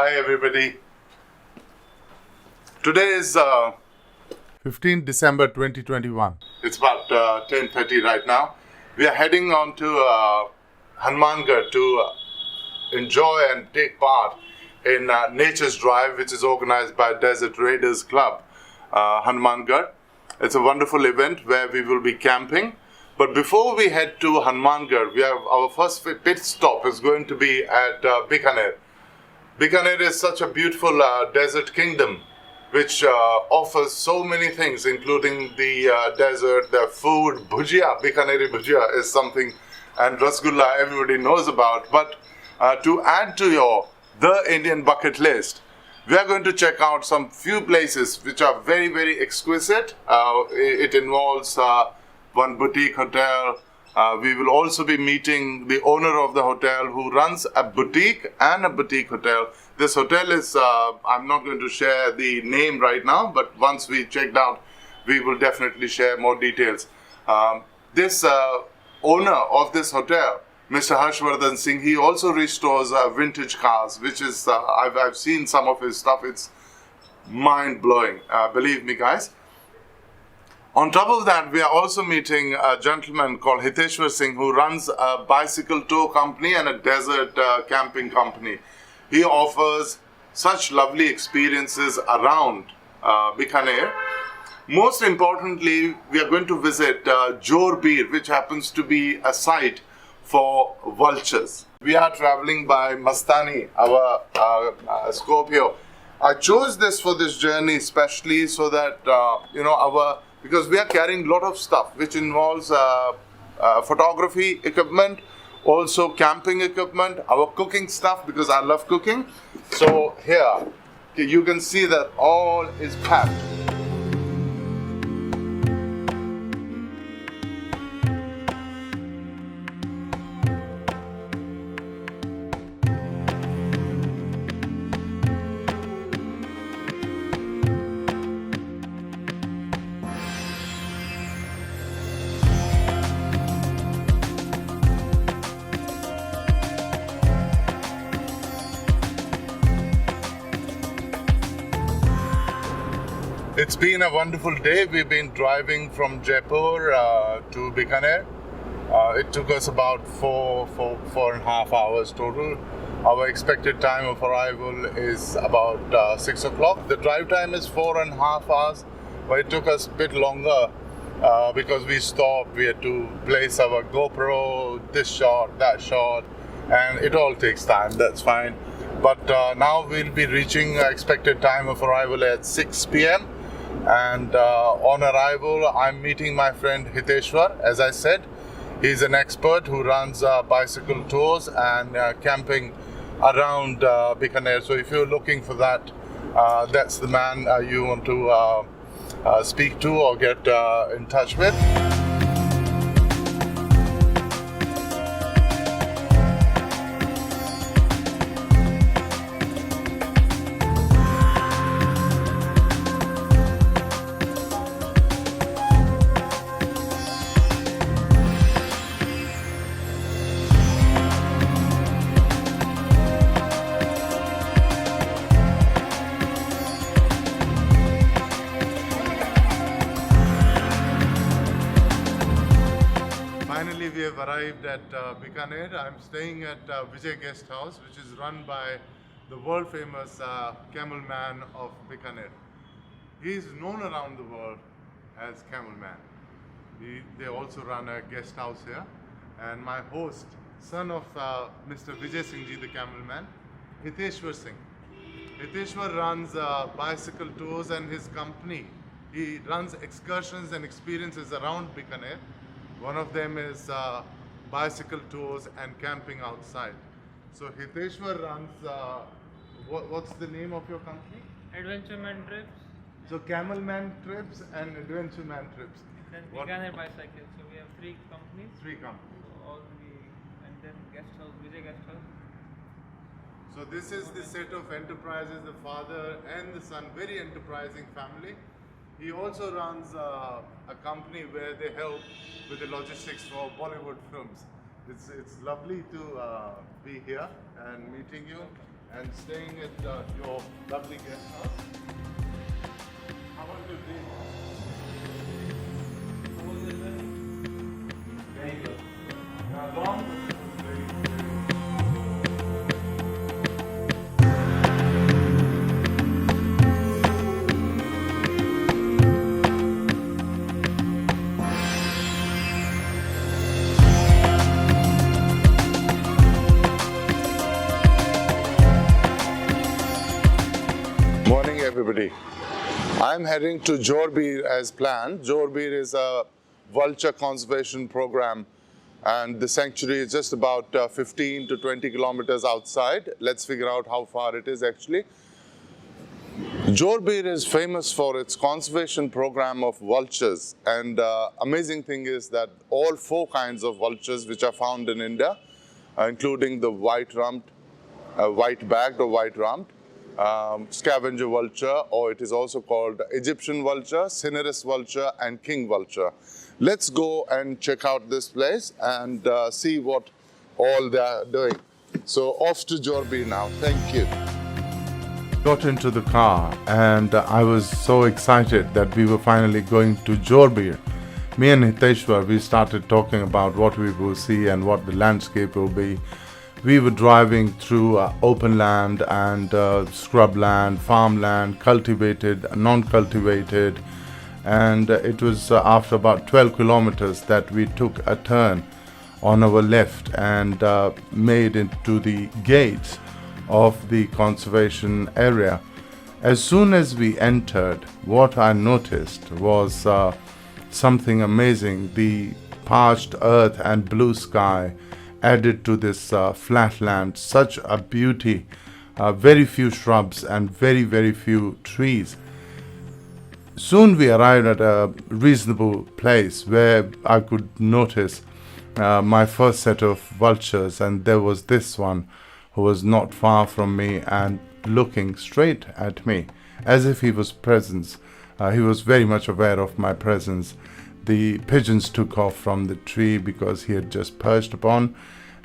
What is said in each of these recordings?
Hi everybody. Today is 15th December 2021. It's about 10:30 right now. We are heading on to Hanumangarh to enjoy and take part in Nature's Drive, which is organized by Desert Raiders Club, Hanumangarh. It's a wonderful event where we will be camping. But before we head to Hanumangarh, we have our first pit stop is going to be at Bikaner. Bikaner is such a beautiful desert kingdom which offers so many things, including the desert, the food. Bhujia, Bikaneri bhujia is something, and rasgulla everybody knows about. But to add to the Indian bucket list, we are going to check out some few places which are very, very exquisite. It involves one boutique hotel. We will also be meeting the owner of the hotel who runs a boutique and a boutique hotel. This hotel is, I'm not going to share the name right now, but once we checked out, we will definitely share more details. This owner of this hotel, Mr. Harshvardhan Singh, he also restores vintage cars, which is, I've seen some of his stuff. It's mind-blowing, believe me guys. On top of that, we are also meeting a gentleman called Hiteshwar Singh who runs a bicycle tow company and a desert camping company. He offers such lovely experiences around Bikaner. Most importantly, we are going to visit Jorbeer, which happens to be a site for vultures. We are traveling by Mastani, our Scorpio. I chose this for this journey especially so that, because we are carrying a lot of stuff which involves photography equipment, also camping equipment, our cooking stuff because I love cooking. So here you can see that all is packed. It's been a wonderful day. We've been driving from Jaipur to Bikaner. It took us about four and a half hours total. Our expected time of arrival is about 6 o'clock. The drive time is 4.5 hours, but it took us a bit longer because we stopped. We had to place our GoPro, this shot, that shot, and it all takes time. That's fine. But now we'll be reaching expected time of arrival at 6 p.m. And on arrival, I'm meeting my friend Hiteshwar. As I said, he's an expert who runs bicycle tours and camping around Bikaner. So if you're looking for that, that's the man you want to speak to or get in touch with. Finally, we have arrived at Bikaner. I'm staying at Vijay Guest House, which is run by the world famous camel man of Bikaner. He is known around the world as Camel Man. They also run a guest house here. And my host, son of Mr. Vijay Singh Ji, the Camel Man, Hiteshwar Singh. Hiteshwar runs bicycle tours and his company. He runs excursions and experiences around Bikaner. One of them is bicycle tours and camping outside. So Hiteshwar runs, what's the name of your company? Adventure Man Trips. So Camel Man Trips and Adventure Man Trips. Then Bikaner Bicycle. So we have three companies. Three companies. So all and then guest house, Vijay Guest House. So this is the set of enterprises, the father and the son, very enterprising family. He also runs a company where they help with the logistics for Bollywood films. It's lovely to be here and meeting you. and staying at your lovely guest house. How was your day? Very good. Long? Morning, everybody. I'm heading to Jorbeer as planned. Jorbeer is a vulture conservation program, and the sanctuary is just about 15 to 20 kilometers outside. Let's figure out how far it is actually. Jorbeer is famous for its conservation program of vultures, and amazing thing is that all four kinds of vultures which are found in India, including the white-rumped, white-backed or white-rumped, scavenger vulture, or it is also called Egyptian vulture, cinereous vulture, and king vulture. Let's go and check out this place and see what all they are doing. So off to Jorbeer now. Thank you. Got into the car and I was so excited that we were finally going to Jorbeer. Me and Hiteshwar, we started talking about what we will see and what the landscape will be. We were driving through open land and scrubland, farmland, cultivated, non-cultivated, and it was after about 12 kilometers that we took a turn on our left and made into the gates of the conservation area. As soon as we entered, what I noticed was something amazing. The parched earth and blue sky added to this flat land, such a beauty. Very few shrubs and very few trees. Soon we arrived at a reasonable place where I could notice my first set of vultures, and there was this one who was not far from me and looking straight at me as if he was present. He was very much aware of my presence. The pigeons took off from the tree because he had just perched upon,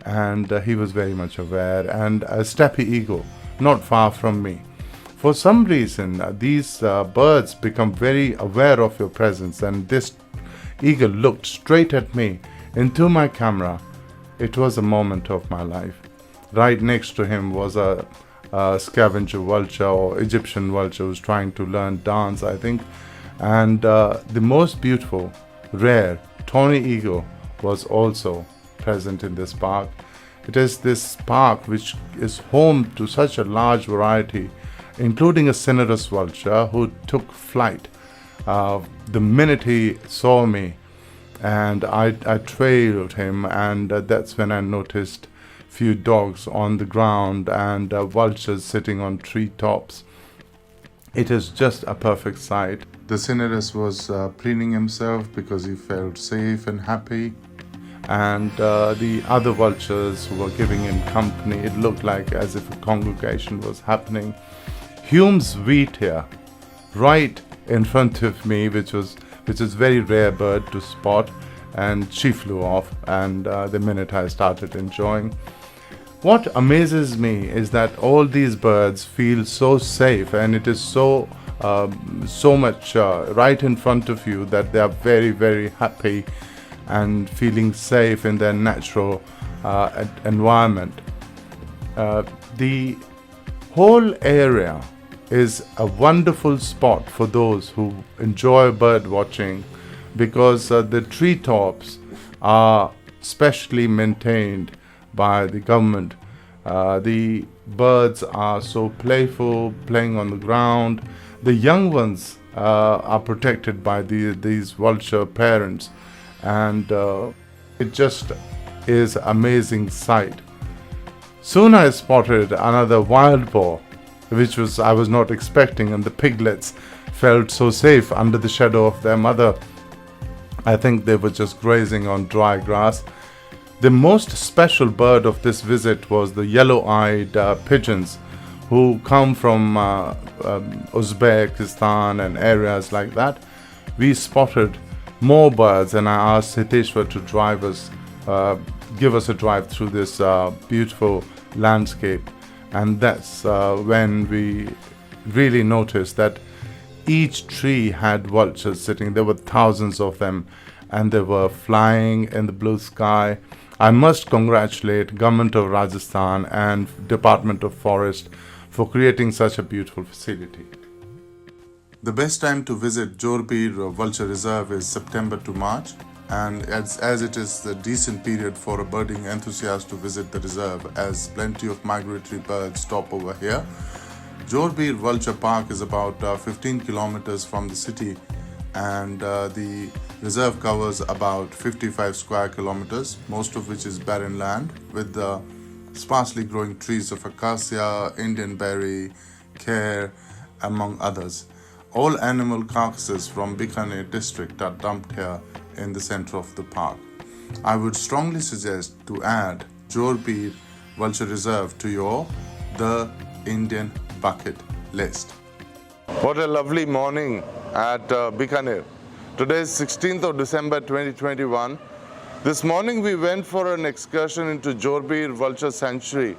and he was very much aware, and a steppe eagle not far from me. For some reason, these birds become very aware of your presence, and this eagle looked straight at me into my camera. It was a moment of my life. Right next to him was a scavenger vulture or Egyptian vulture who was trying to learn dance, I think. And the most beautiful, rare, tawny eagle was also present in this park. It is this park which is home to such a large variety, including a cinereous vulture who took flight the minute he saw me, and I trailed him, and that's when I noticed few dogs on the ground and vultures sitting on treetops. It is just a perfect sight. The cinereous was preening himself because he felt safe and happy, and the other vultures who were giving him company, it looked like as if a congregation was happening. Hume's wheat here, right in front of me, which is very rare bird to spot, and she flew off, and the minute I started enjoying. What amazes me is that all these birds feel so safe, and it is so much right in front of you that they are very happy and feeling safe in their natural environment. The whole area is a wonderful spot for those who enjoy bird watching, because the treetops are specially maintained by the government. The birds are so playful, playing on the ground. The young ones are protected by these vulture parents, and it just is amazing sight. Soon I spotted another wild boar, which I was not expecting, and the piglets felt so safe under the shadow of their mother. I think they were just grazing on dry grass. The most special bird of this visit was the yellow-eyed pigeons, who come from Uzbekistan and areas like that. We spotted more birds, and I asked Hiteshwar to give us a drive through this beautiful landscape. And that's when we really noticed that each tree had vultures sitting. There were thousands of them, and they were flying in the blue sky. I must congratulate Government of Rajasthan and Department of Forest for creating such a beautiful facility. The best time to visit Jorbeer Vulture Reserve is September to March, and as it is the decent period for a birding enthusiast to visit the reserve, as plenty of migratory birds stop over here. Jorbeer Vulture Park is about 15 kilometers from the city, and the reserve covers about 55 square kilometers, most of which is barren land with sparsely growing trees of acacia, Indian berry, care, among others. All animal carcasses from Bikaner district are dumped here in the center of the park. I would strongly suggest to add Jorbeer Vulture Reserve to your The Indian Bucket list. What a lovely morning at Bikaner. Today is 16th of December 2021. This morning we went for an excursion into Jorbeer Vulture Sanctuary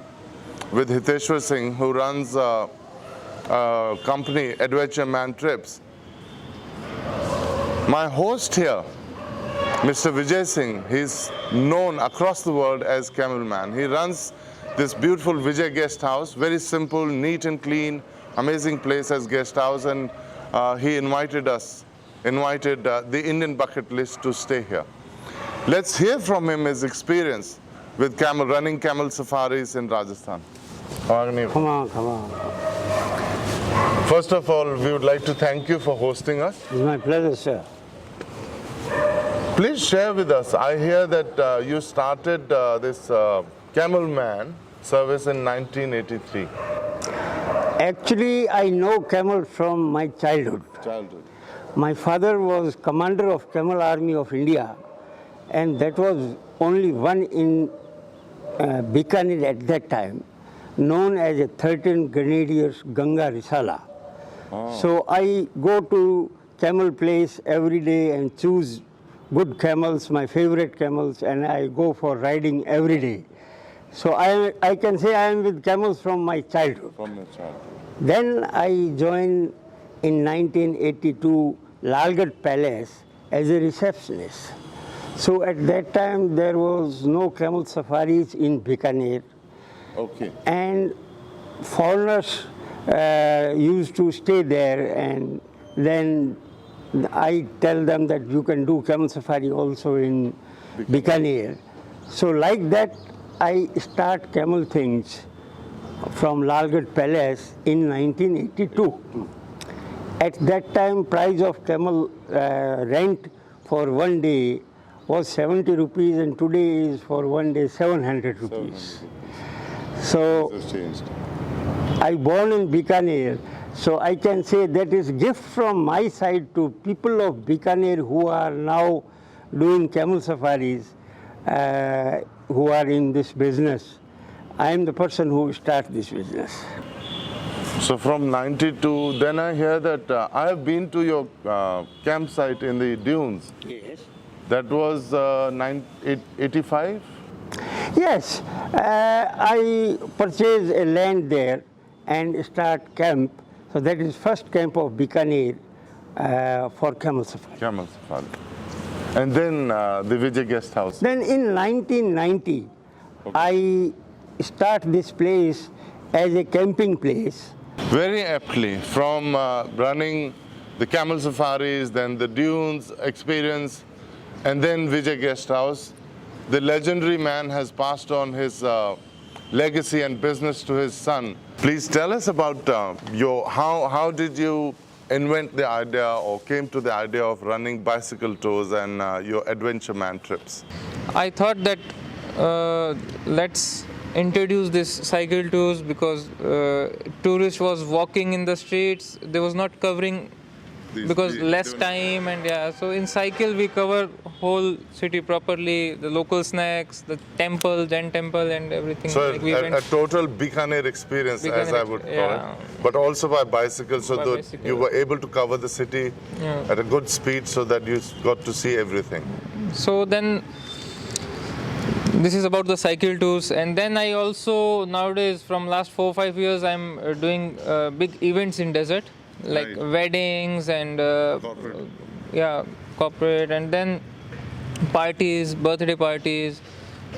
with Hiteshwar Singh, who runs company Adventure Man Trips. My host here, Mr. Vijay Singh, he's known across the world as Camel Man. He runs this beautiful Vijay guest house, very simple, neat and clean, amazing place as guest house, and he invited the Indian Bucket List to stay here. Let's hear from him his experience with running camel safaris in Rajasthan. Come on. First of all, we would like to thank you for hosting us. It's my pleasure, sir. Please share with us. I hear that you started this Camel Man service in 1983. Actually, I know camel from my childhood. My father was commander of Camel Army of India, and that was only one in Bikaner at that time, known as a 13 Grenadiers Ganga Risala. So I go to camel place every day and choose good camels, my favorite camels, and I go for riding every day. So I can say I am with camels from my childhood. Then I joined in 1982 Lalgarh Palace as a receptionist. So at that time there was no camel safaris in Bikaner. Okay. And foreigners used to stay there, and then I tell them that you can do camel safari also in Bikaner. So like that, I start camel things from Lalgarh Palace in 1982. At that time, price of camel rent for one day was 70 rupees, and today is for one day 700 rupees. So I born in Bikaner, so I can say that is gift from my side to people of Bikaner who are now doing camel safaris, who are in this business. I am the person who start this business. So from 92, then I hear that I have been to your campsite in the dunes. Yes. That was 85? Yes, I purchased a land there and start camp. So that is first camp of Bikaner for camel safari. Camel safari. And then the Vijay guest house. Then in 1990, I start this place as a camping place. Very aptly, from running the camel safaris, then the dunes experience, and then Vijay guest house, the legendary man has passed on his legacy and business to his son. Please tell us about how did you invent the idea or came to the idea of running bicycle tours and your Adventure Man trips? I thought that let's introduce this cycle tours, because tourists was walking in the streets, they was not covering because less time, and so in cycle we cover whole city properly, the local snacks, the temple, Jain temple and everything. So like a total Bikaner experience, as I would call it, but also by bicycle, so that you were able to cover the city at a good speed so that you got to see everything. So then This is about the cycle tours, and then I also nowadays from last 4-5 years I'm doing big events in desert, like Right. weddings and Corporate. yeah, corporate, and then parties, birthday parties,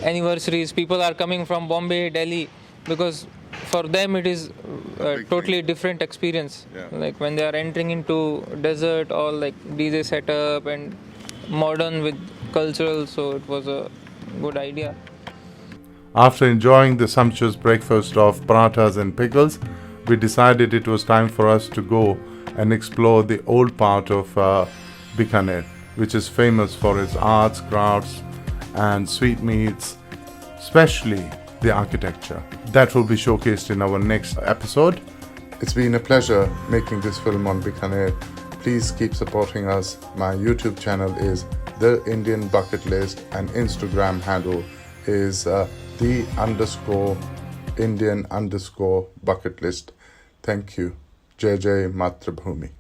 anniversaries. People are coming from Bombay, Delhi, because for them it is a big totally different experience. Yeah. Like when they are entering into desert, all like DJ setup and modern with cultural. So it was a good idea. After enjoying the sumptuous breakfast of parathas and pickles, we decided it was time for us to go and explore the old part of Bikaner, which is famous for its arts, crafts, and sweetmeats, especially the architecture. That will be showcased in our next episode. It's been a pleasure making this film on Bikaner. Please keep supporting us. My YouTube channel is The Indian Bucket List and Instagram handle is the_Indian_bucket list. Thank you. Jai Jai Matrabhumi.